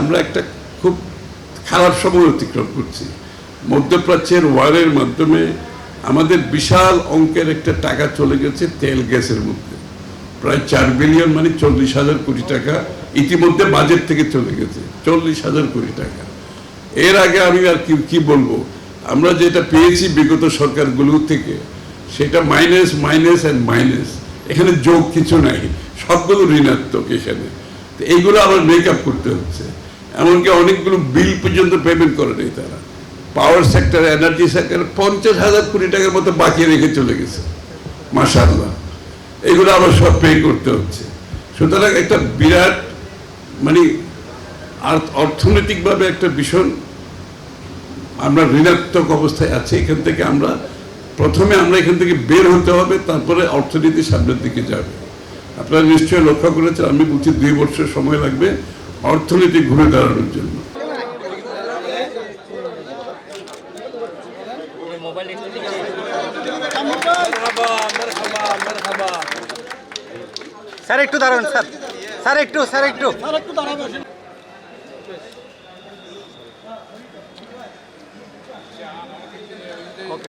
আমরা একটা খুব খারাপ সময় অতিক্রম করছি। মধ্যপ্রাচ্যের ওয়ারের মাধ্যমে আমাদের বিশাল অঙ্কের একটা টাকা চলে গেছে তেল গ্যাসের মধ্যে, প্রায় 4 বিলিয়ন মানে 40,000 কোটি টাকা ইতিমধ্যে বাজেট থেকে চলে গেছে, 40,000 কোটি টাকা। এর আগে আমি আর কি বলবো, আমরা যেটা পেয়েছি বিগত সরকারগুলো থেকে সেটা মাইনাস মাইনাস অ্যান্ড মাইনাস, এখানে যোগ কিছু নাই, সবগুলো ঋণাত্মক এখানে। তো এইগুলো আবার মেকআপ করতে হচ্ছে। এমনকি অনেকগুলো বিল পর্যন্ত পেমেন্ট করে নেই তারা। পাওয়ার সেক্টর, এনার্জি সেক্টর 50,000 কোটি টাকার মতো বাকি রেখে চলে গেছে, মাশাআল্লাহ। এগুলো আবার সব পে করতে হচ্ছে। সুতরাং একটা বিরাট মানে অর্থনৈতিকভাবে একটা ভীষণ আমরা ঋণাত্মক অবস্থায় আছি। এখান থেকে প্রথমে আমরা এখান থেকে বের হতে হবে, তারপরে অর্থনীতি সামনের দিকে যাবে। আপনারা নিশ্চয়ই লক্ষ্য করেছেন, আমি বলছি 2 বছর সময় লাগবে অর্থনীতি ঘুরে দাঁড়ানোর জন্য। স্যার একটু দাঁড়ান, স্যার একটু ওকে।